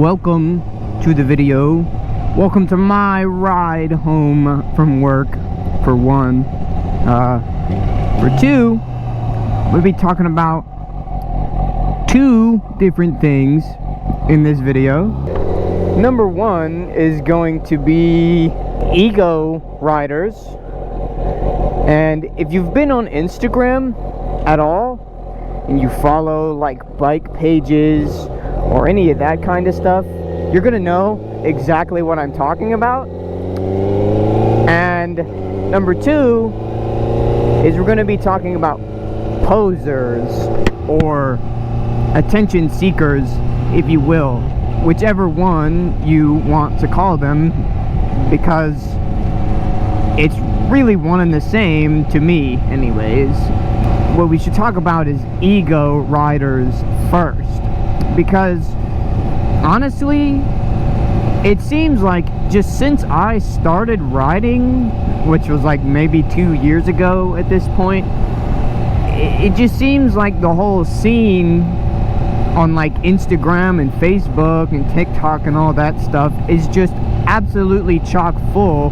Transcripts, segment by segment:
welcome to the video. Welcome to my ride home from work, for one. For two, we'll be talking about two different things in this video. Number one is going to be ego riders. And if you've been on Instagram at all, and you follow like bike pages or any of that kind of stuff, you're gonna know exactly what I'm talking about. And number two is we're gonna be talking about posers or attention seekers, if you will, whichever one you want to call them, because it's really one and the same to me anyways. What we should talk about is ego riders first, because honestly it seems like just since I started riding, which was like maybe 2 years ago at this point, it just seems like the whole scene on like Instagram and Facebook and TikTok and all that stuff is just absolutely chock full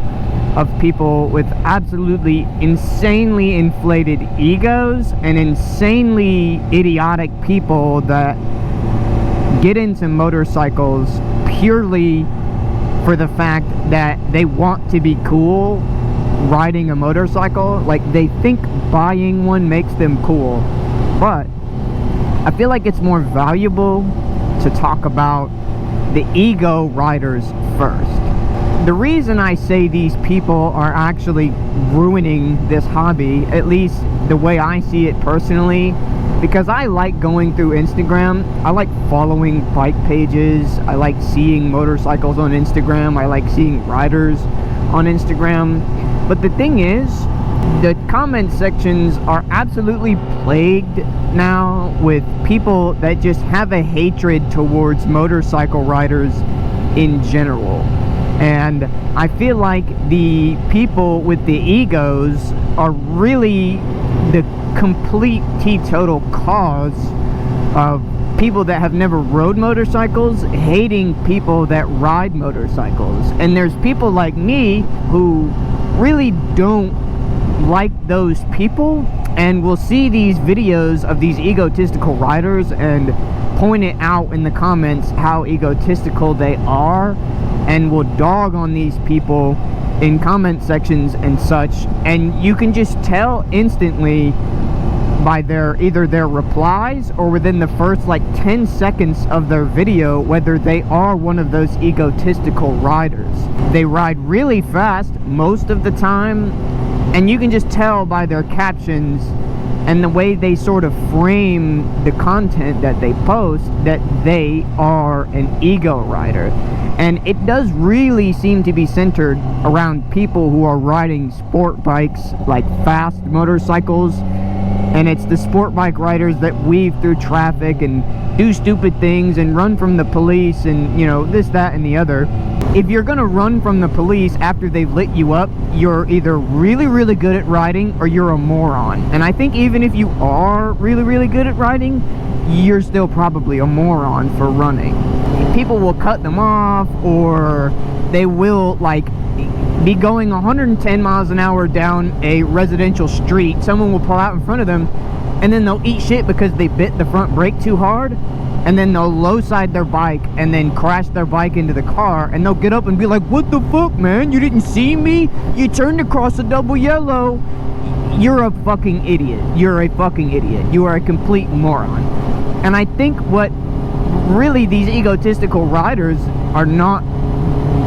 of people with absolutely insanely inflated egos and insanely idiotic people that get into motorcycles purely for the fact that they want to be cool riding a motorcycle. Like, they think buying one makes them cool. But I feel like it's more valuable to talk about the ego riders first. The reason I say these people are actually ruining this hobby, at least the way I see it personally, because I like going through Instagram. I like following bike pages. I like seeing motorcycles on Instagram. I like seeing riders on Instagram. But the thing is, the comment sections are absolutely plagued now with people that just have a hatred towards motorcycle riders in general. And I feel like the people with the egos are really the complete teetotal cause of people that have never rode motorcycles hating people that ride motorcycles. And there's people like me who really don't like those people and will see these videos of these egotistical riders and point it out in the comments how egotistical they are, and will dog on these people in comment sections and such. And you can just tell instantly by either their replies or within the first like 10 seconds of their video whether they are one of those egotistical riders. They ride really fast most of the time, and you can just tell by their captions and the way they sort of frame the content that they post that they are an ego rider. And it does really seem to be centered around people who are riding sport bikes, like fast motorcycles. And it's the sport bike riders that weave through traffic and do stupid things and run from the police and, you know, this, that, and the other. If you're gonna run from the police after they've lit you up, you're either really, really good at riding or you're a moron. And I think even if you are really, really good at riding, you're still probably a moron for running. People will cut them off, or they will like be going 110 miles an hour down a residential street. Someone will pull out in front of them, and then they'll eat shit because they bit the front brake too hard, and then they'll low side their bike and then crash their bike into the car, and they'll get up and be like, "What the fuck, man? You didn't see me? You turned across a double yellow." You're a fucking idiot. You're a fucking idiot. You are a complete moron. And I think what really these egotistical riders are not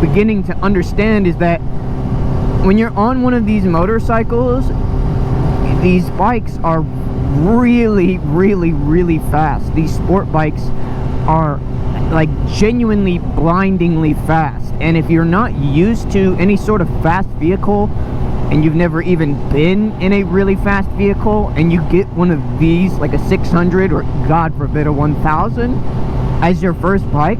beginning to understand is that when you're on one of these motorcycles, these bikes are really, really, really fast. These sport bikes are like genuinely blindingly fast. And if you're not used to any sort of fast vehicle, and you've never even been in a really fast vehicle, and you get one of these, like a 600 or God forbid a 1000 as your first bike,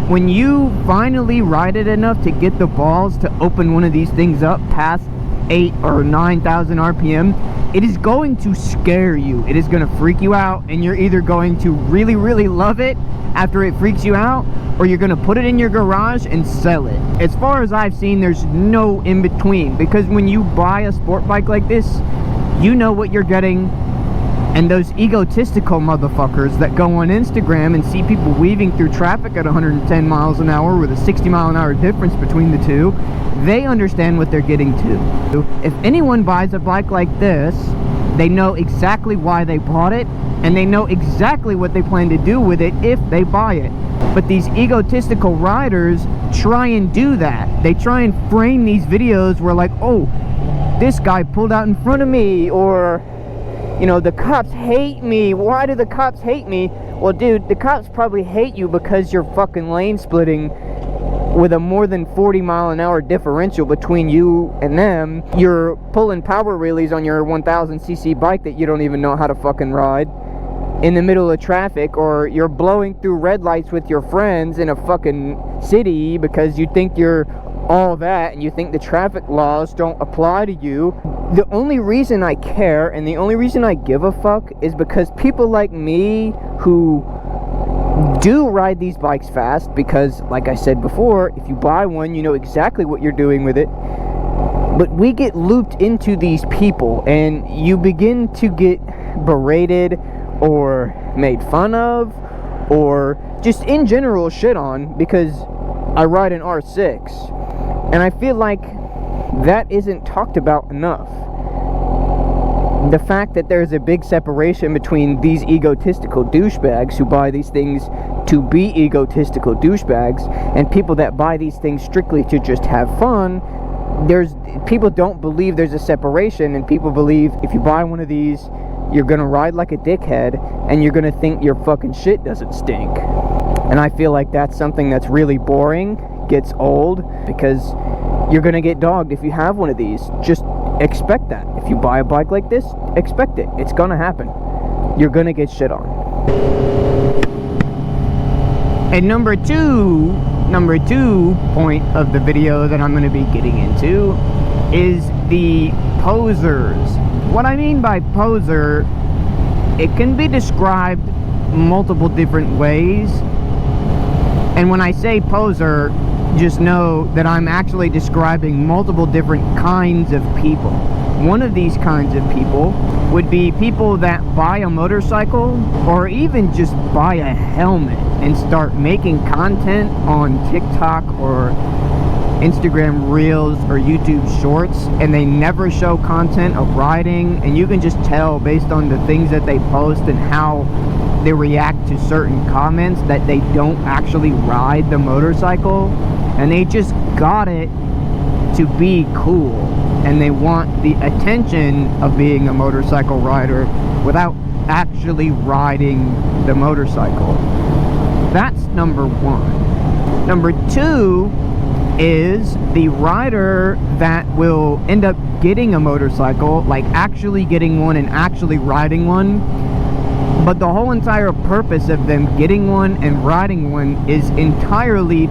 when you finally ride it enough to get the balls to open one of these things up past 8 or 9,000 RPM, it is going to scare you. It is going to freak you out, and you're either going to really, really love it after it freaks you out, or you're going to put it in your garage and sell it. As far as I've seen, there's no in between, because when you buy a sport bike like this, you know what you're getting. And those egotistical motherfuckers that go on Instagram and see people weaving through traffic at 110 miles an hour with a 60 mile an hour difference between the two, they understand what they're getting to. If anyone buys a bike like this, they know exactly why they bought it, and they know exactly what they plan to do with it if they buy it. But these egotistical riders try and do that. They try and frame these videos where, like, oh, this guy pulled out in front of me, or, you know, the cops hate me. Why do the cops hate me? Well, dude, the cops probably hate you because you're fucking lane splitting with a more than 40 mile an hour differential between you and them. You're pulling power wheelies on your 1000cc bike that you don't even know how to fucking ride in the middle of traffic, or you're blowing through red lights with your friends in a fucking city because you think you're all that and you think the traffic laws don't apply to you. The only reason I care and the only reason I give a fuck is because people like me who do ride these bikes fast, because like I said before, if you buy one, you know exactly what you're doing with it. But we get looped into these people, and you begin to get berated or made fun of, or just in general shit on, because I ride an R6. And I feel like that isn't talked about enough. The fact that there's a big separation between these egotistical douchebags who buy these things to be egotistical douchebags and people that buy these things strictly to just have fun. People don't believe there's a separation, and people believe if you buy one of these, you're gonna ride like a dickhead and you're gonna think your fucking shit doesn't stink. And I feel like that's something that's really boring, gets old, because you're gonna get dogged if you have one of these. Just expect that. If you buy a bike like this, expect it. It's gonna happen. You're gonna get shit on. And number two point of the video that I'm gonna be getting into is the posers. What I mean by poser, it can be described multiple different ways. And when I say poser, just know that I'm actually describing multiple different kinds of people. One of these kinds of people would be people that buy a motorcycle, or even just buy a helmet and start making content on TikTok or Instagram Reels or YouTube Shorts, and they never show content of riding, and you can just tell based on the things that they post and how they react to certain comments that they don't actually ride the motorcycle, and they just got it to be cool, and they want the attention of being a motorcycle rider without actually riding the motorcycle. That's number one. Number two is the rider that will end up getting a motorcycle, like actually getting one and actually riding one, but the whole entire purpose of them getting one and riding one is entirely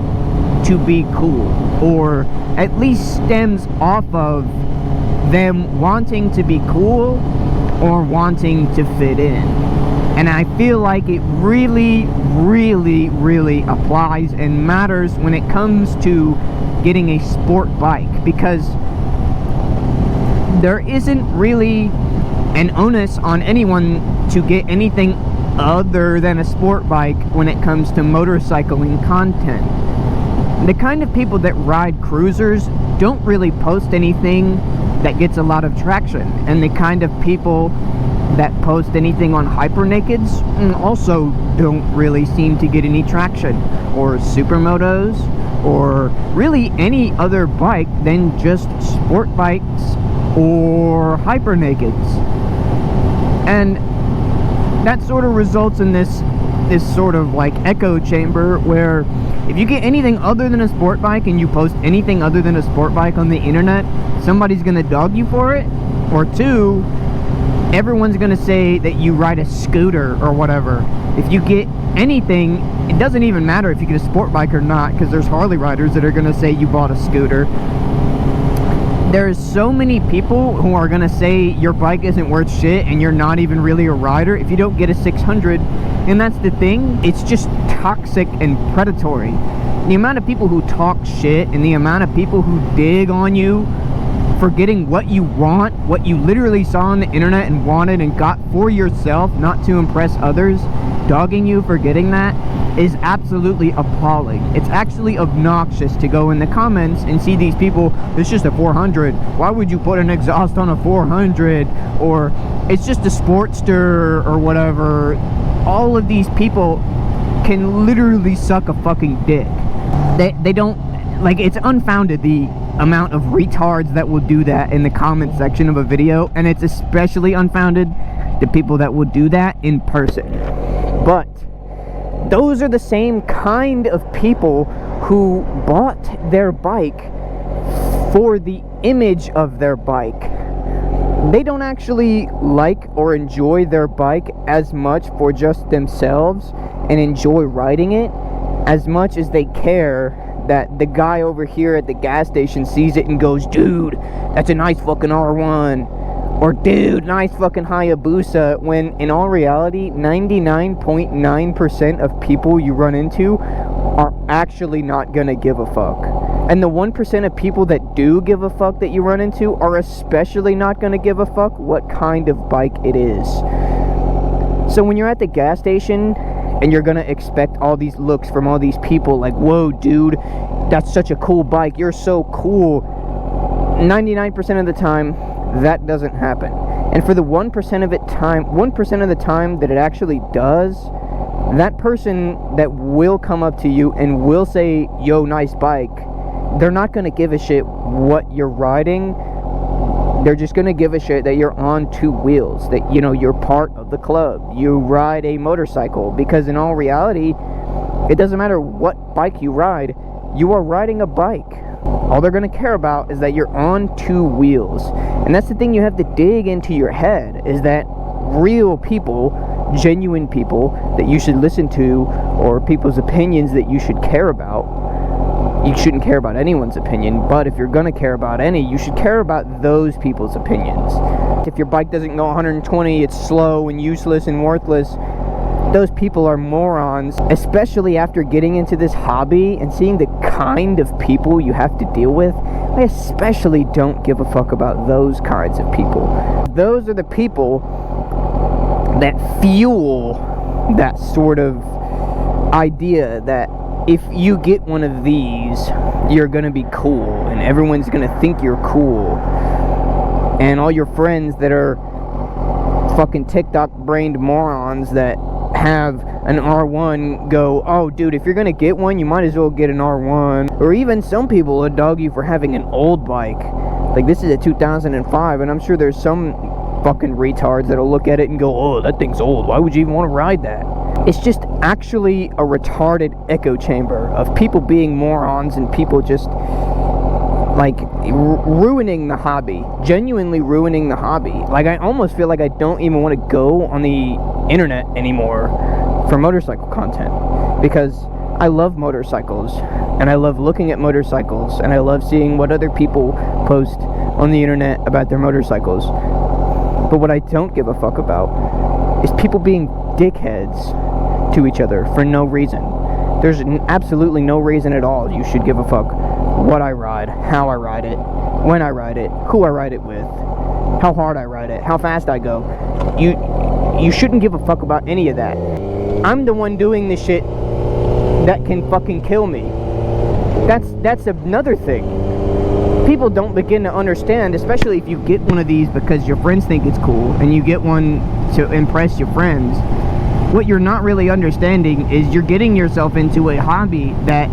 to be cool, or at least stems off of them wanting to be cool or wanting to fit in. And I feel like it really, really, really applies and matters when it comes to getting a sport bike, because there isn't really an onus on anyone to get anything other than a sport bike when it comes to motorcycling content. The kind of people that ride cruisers don't really post anything that gets a lot of traction, and the kind of people that post anything on hypernakeds also don't really seem to get any traction, or supermotos, or really any other bike than just sport bikes or hypernakeds. And that sort of results in this sort of like echo chamber where if you get anything other than a sport bike and you post anything other than a sport bike on the internet, somebody's gonna dog you for it, or two, everyone's gonna say that you ride a scooter or whatever. If you get anything, it doesn't even matter if you get a sport bike or not, because there's Harley riders that are gonna say you bought a scooter. there's so many people who are gonna say your bike isn't worth shit and you're not even really a rider if you don't get a 600. And that's the thing, it's just toxic and predatory. The amount of people who talk shit and the amount of people who dig on you for getting what you want, what you literally saw on the internet and wanted and got for yourself, not to impress others, dogging you for getting that is absolutely appalling. It's actually obnoxious to go in the comments and see these people, it's just a 400, why would you put an exhaust on a 400, or it's just a Sportster or whatever. All of these people can literally suck a fucking dick. They don't, like, it's unfounded the amount of retards that will do that in the comment section of a video, and it's especially unfounded the people that will do that in person. But those are the same kind of people who bought their bike for the image of their bike. They don't actually like or enjoy their bike as much for just themselves and enjoy riding it as much as they care that the guy over here at the gas station sees it and goes, dude, that's a nice fucking R1, or dude, nice fucking Hayabusa, when in all reality 99.9% of people you run into are actually not gonna give a fuck. And the 1% of people that do give a fuck that you run into are especially not gonna give a fuck what kind of bike it is. So when you're at the gas station and you're gonna expect all these looks from all these people like, whoa dude, that's such a cool bike, you're so cool, 99% of the time that doesn't happen. And for the 1% of the time that it actually does, that person that will come up to you and will say, yo, nice bike, they're not gonna give a shit what you're riding. They're just gonna give a shit that you're on two wheels, that, you know, you're part of the club, you ride a motorcycle, because in all reality, it doesn't matter what bike you ride, you are riding a bike. All they're gonna care about is that you're on two wheels. And that's the thing you have to dig into your head, is that real people, genuine people that you should listen to, or people's opinions that you should care about. You shouldn't care about anyone's opinion, but if you're gonna care about any, you should care about those people's opinions. If your bike doesn't go 120, it's slow and useless and worthless, those people are morons, especially after getting into this hobby and seeing the kind of people you have to deal with. I especially don't give a fuck about those kinds of people. Those are the people that fuel that sort of idea that if you get one of these, you're gonna be cool, and everyone's gonna think you're cool, and all your friends that are fucking TikTok brained morons that have an R1 go, oh dude, if you're gonna get one, you might as well get an R1. Or even some people will dog you for having an old bike. Like, this is a 2005, and I'm sure there's some fucking retards that'll look at it and go, oh, that thing's old, why would you even want to ride that? It's just actually a retarded echo chamber of people being morons and people just like ruining the hobby, genuinely ruining the hobby. Like, I almost feel like I don't even want to go on the internet anymore for motorcycle content, because I love motorcycles and I love looking at motorcycles and I love seeing what other people post on the internet about their motorcycles. But what I don't give a fuck about is people being dickheads to each other for no reason. There's absolutely no reason at all you should give a fuck what I ride, how I ride it, when I ride it, who I ride it with, how hard I ride it, how fast I go. You shouldn't give a fuck about any of that. I'm the one doing the shit that can fucking kill me. That's another thing. People don't begin to understand, especially if you get one of these because your friends think it's cool and you get one to impress your friends. What you're not really understanding is you're getting yourself into a hobby that,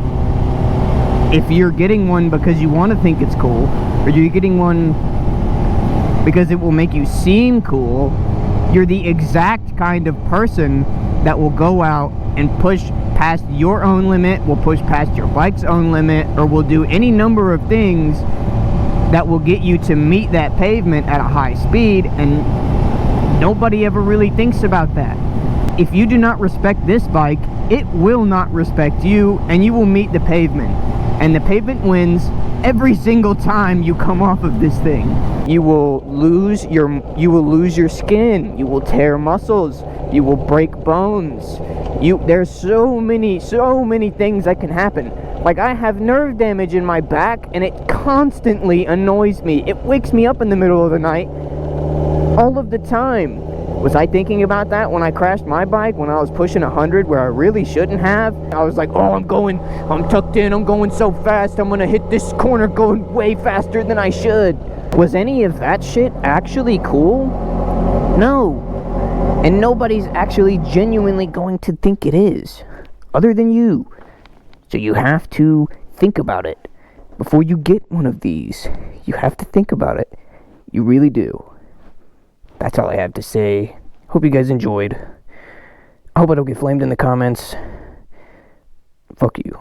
if you're getting one because you want to think it's cool, or you're getting one because it will make you seem cool, you're the exact kind of person that will go out and push past your own limit, will push past your bike's own limit, or will do any number of things that will get you to meet that pavement at a high speed, and nobody ever really thinks about that. If you do not respect this bike, it will not respect you, and you will meet the pavement. And the pavement wins every single time you come off of this thing. You will lose your skin, you will tear muscles, you will break bones. There's so many things that can happen. Like, I have nerve damage in my back, and it constantly annoys me. It wakes me up in the middle of the night all of the time. Was I thinking about that when I crashed my bike when I was pushing 100 where I really shouldn't have? I was like, oh, I'm tucked in, I'm going so fast, I'm gonna hit this corner going way faster than I should. Was any of that shit actually cool? No. And nobody's actually genuinely going to think it is, other than you. So you have to think about it. Before you get one of these, you have to think about it. You really do. That's all I have to say. Hope you guys enjoyed. I hope I don't get flamed in the comments. Fuck you.